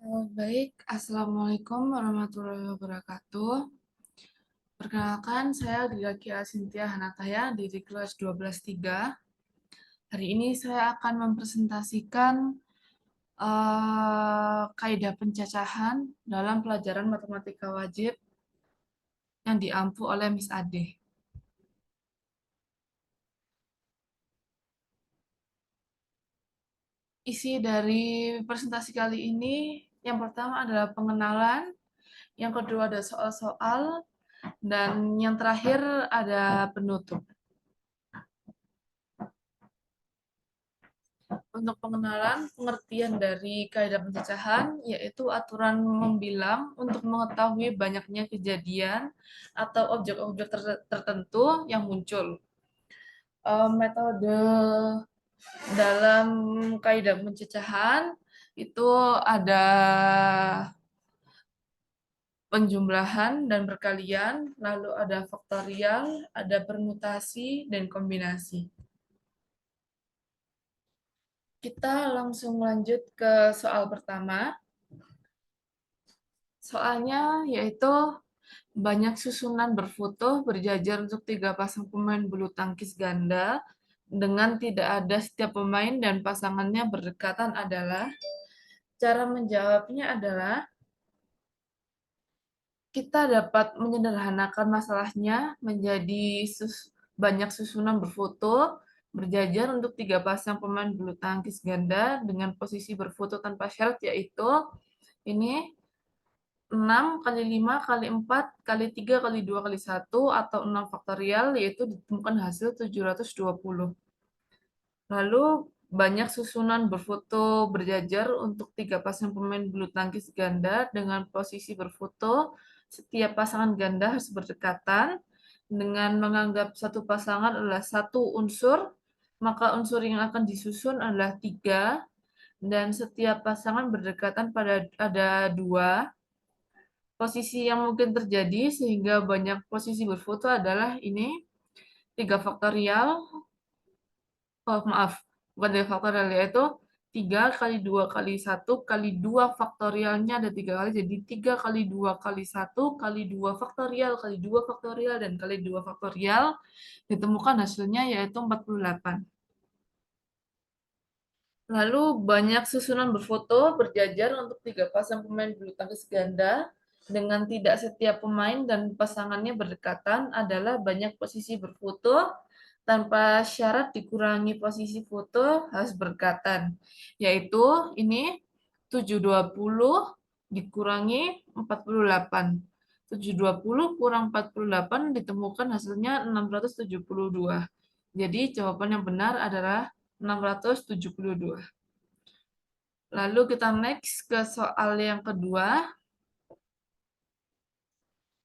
Baik, Assalamualaikum warahmatullahi wabarakatuh. Perkenalkan, saya Dilakia Cynthia Hanataya dari kelas 12-3. Hari ini saya akan mempresentasikan kaidah pencacahan dalam pelajaran matematika wajib yang diampu oleh Miss Ade. Isi dari presentasi kali ini, yang pertama adalah pengenalan, yang kedua ada soal-soal, dan yang terakhir ada penutup. Untuk pengenalan, pengertian dari kaidah pencacahan yaitu aturan membilang untuk mengetahui banyaknya kejadian atau objek-objek tertentu yang muncul. Metode dalam kaidah pencacahan itu ada penjumlahan dan perkalian, lalu ada faktorial, ada permutasi, dan kombinasi. Kita langsung lanjut ke soal pertama. Soalnya yaitu banyak susunan berfoto berjajar untuk 3 pasang pemain bulu tangkis ganda dengan tidak ada setiap pemain dan pasangannya berdekatan adalah. Cara menjawabnya adalah kita dapat menyederhanakan masalahnya menjadi banyak susunan berfoto berjajar untuk 3 pasang pemain bulu tangkis ganda dengan posisi berfoto tanpa syarat, yaitu ini 6 kali 5 kali 4 kali 3 kali 2 kali 1 atau 6 faktorial, yaitu ditemukan hasil 720. Lalu banyak susunan berfoto berjajar untuk 3 pasang pemain bulu tangkis ganda dengan posisi berfoto setiap pasangan ganda harus berdekatan. Dengan menganggap satu pasangan adalah satu unsur, maka unsur yang akan disusun adalah 3 dan setiap pasangan berdekatan pada ada 2. Posisi yang mungkin terjadi sehingga banyak posisi berfoto adalah ini 3 faktorial, maaf, bukan 3 faktorial, yaitu 3 kali 2 kali 1 kali 2 faktorialnya ada 3 kali, jadi 3 kali 2 kali 1 kali 2 faktorial kali 2 faktorial dan kali 2 faktorial, ditemukan hasilnya yaitu 48. Lalu banyak susunan berfoto berjajar untuk 3 pasang pemain bulu tangkis ganda dengan tidak setiap pemain dan pasangannya berdekatan adalah banyak posisi berfoto tanpa syarat dikurangi posisi foto harus berdekatan, yaitu ini 720 dikurangi 48. 720 kurang 48 ditemukan hasilnya 672. Jadi jawaban yang benar adalah 672. Lalu kita next ke soal yang kedua.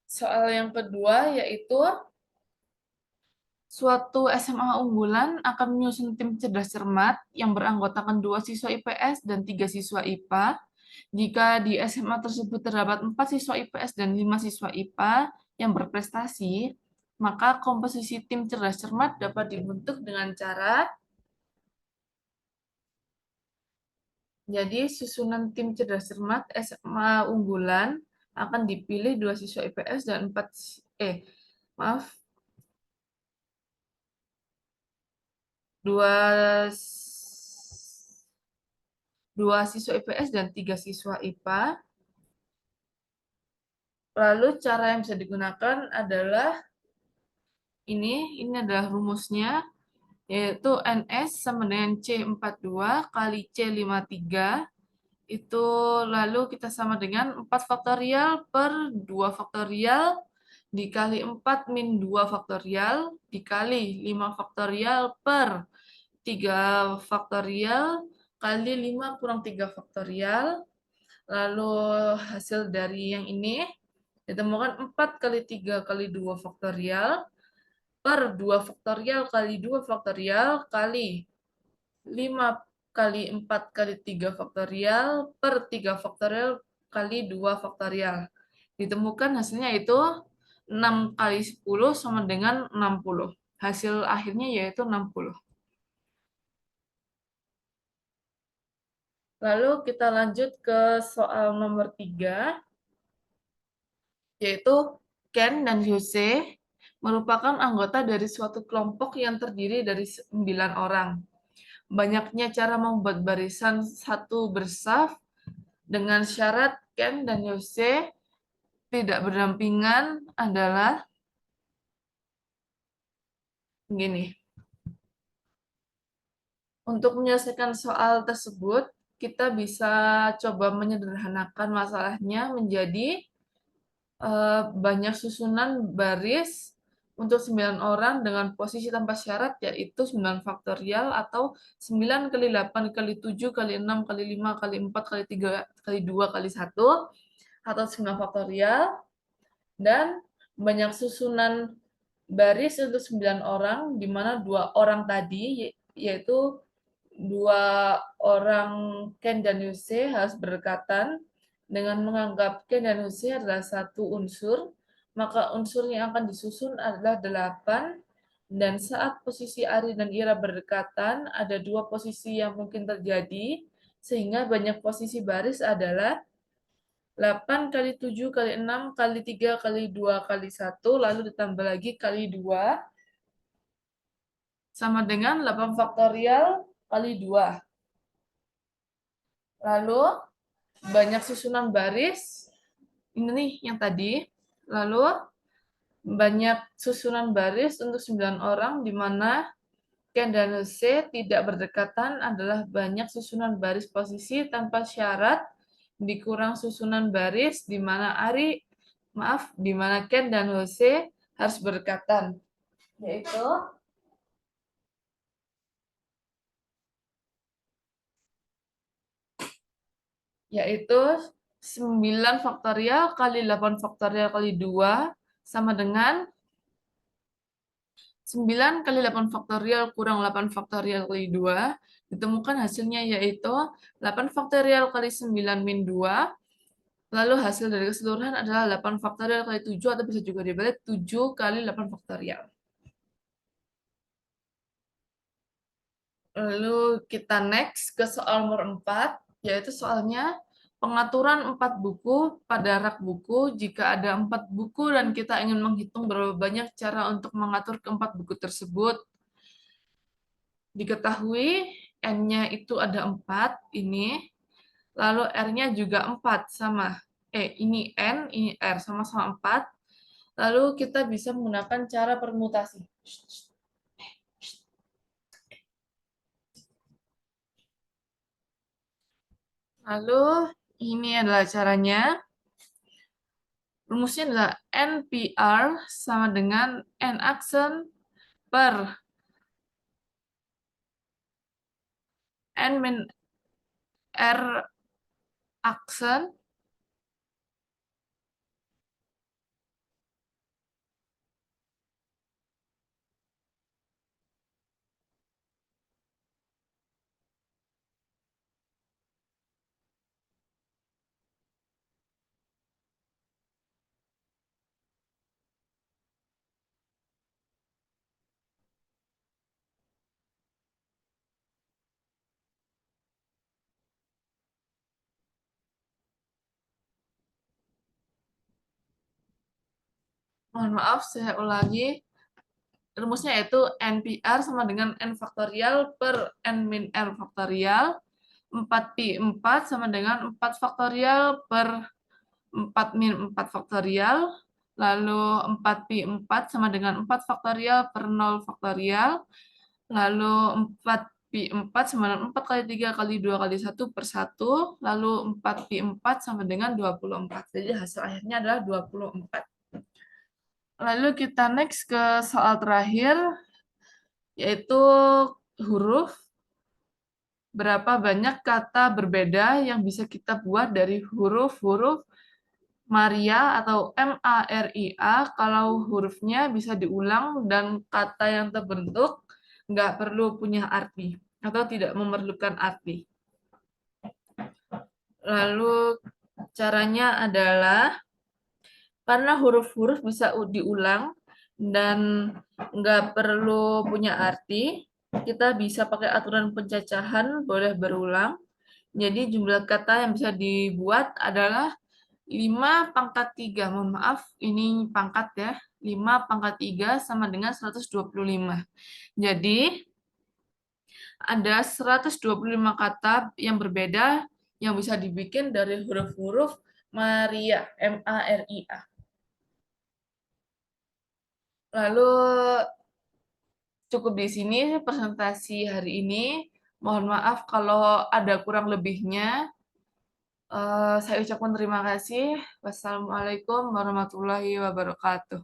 Soal yang kedua yaitu suatu SMA unggulan akan menyusun tim cerdas cermat yang beranggotakan 2 siswa IPS dan 3 siswa IPA. Jika di SMA tersebut terdapat 4 siswa IPS dan 5 siswa IPA yang berprestasi, maka komposisi tim cerdas cermat dapat dibentuk dengan cara. Jadi susunan tim cerdas cermat SMA unggulan akan dipilih 2 siswa IPS dan 4 maaf 2 siswa IPS dan 3 siswa IPA. Lalu cara yang bisa digunakan adalah ini adalah rumusnya, yaitu NS sama dengan C42 kali C53. Itu lalu kita sama dengan 4 faktorial per 2 faktorial dikali 4 min 2 faktorial dikali 5 faktorial per 3 faktorial kali 5 kurang 3 faktorial. Lalu hasil dari yang ini ditemukan 4 kali 3 kali 2 faktorial per 2 faktorial kali 2 faktorial kali 5 kali 4 kali 3 faktorial per 3 faktorial kali 2 faktorial. Ditemukan hasilnya itu 6 kali 10 sama dengan 60. Hasil akhirnya yaitu 60. Lalu kita lanjut ke soal nomor 3, yaitu Ken dan Yose merupakan anggota dari suatu kelompok yang terdiri dari 9 orang. Banyaknya cara membuat barisan satu bersaf dengan syarat Ken dan Yose tidak berdampingan adalah begini. Untuk menyelesaikan soal tersebut, kita bisa coba menyederhanakan masalahnya menjadi banyak susunan baris untuk 9 orang dengan posisi tanpa syarat, yaitu 9 faktorial atau 9 kali 8 kali 7 kali 6 kali 5 kali 4 kali 3 kali 2 kali 1 atau 9 faktorial, dan banyak susunan baris untuk 9 orang, di mana 2 orang tadi, yaitu 2 orang Ken dan Yuse harus berdekatan dengan menganggap Ken dan Yuse adalah satu unsur, maka unsur yang akan disusun adalah 8, dan saat posisi Ari dan Ira berdekatan, ada 2 posisi yang mungkin terjadi, sehingga banyak posisi baris adalah 8 kali 7 kali 6 kali 3 kali 2 kali 1, lalu ditambah lagi kali 2, sama dengan 8 faktorial kali 2. Lalu banyak susunan baris, ini nih yang tadi. Lalu banyak susunan baris untuk 9 orang, di mana Ken dan Jose tidak berdekatan adalah banyak susunan baris posisi tanpa syarat dikurang susunan baris di mana di mana Ken dan Jose harus berdekatan, yaitu yaitu 9 faktorial kali 8 faktorial kali 2 sama dengan 9 kali 8 faktorial kurang 8 faktorial kali 2, ditemukan hasilnya yaitu 8 faktorial kali 9 min 2, lalu hasil dari keseluruhan adalah 8 faktorial kali 7, atau bisa juga dibalik 7 kali 8 faktorial. Lalu kita next ke soal nomor 4, yaitu soalnya pengaturan 4 buku pada rak buku. Jika ada 4 buku dan kita ingin menghitung berapa banyak cara untuk mengatur keempat buku tersebut. Diketahui N-nya itu ada 4, ini. Lalu R-nya juga 4, sama. Ini N, ini R, sama-sama 4. Lalu kita bisa menggunakan cara permutasi. Lalu ini adalah caranya. Rumusnya adalah NPR sama dengan N aksen per N min R aksen mohon maaf, saya ulangi. Rumusnya yaitu NPR sama dengan N faktorial per N min R faktorial. 4pi 4 sama dengan 4 faktorial per 4 min 4 faktorial. Lalu 4pi 4 sama dengan 4 faktorial per 0 faktorial. Lalu 4pi 4 sama dengan 4 kali 3 kali 2 kali 1 per 1. Lalu 4pi 4 sama dengan 24. Jadi hasil akhirnya adalah 24. Lalu kita next ke soal terakhir, yaitu huruf. Berapa banyak kata berbeda yang bisa kita buat dari huruf-huruf Maria atau MARIA kalau hurufnya bisa diulang dan kata yang terbentuk nggak perlu punya arti atau tidak memerlukan arti. Lalu caranya adalah karena huruf-huruf bisa diulang dan nggak perlu punya arti, kita bisa pakai aturan pencacahan boleh berulang. Jadi jumlah kata yang bisa dibuat adalah 5 pangkat 3. Mohon maaf, ini pangkat ya. 5 pangkat 3 sama dengan 125. Jadi, ada 125 kata yang berbeda yang bisa dibikin dari huruf-huruf Maria, M-A-R-I-A. Lalu cukup di sini presentasi hari ini. Mohon maaf kalau ada kurang lebihnya. Saya ucapkan terima kasih. Wassalamualaikum warahmatullahi wabarakatuh.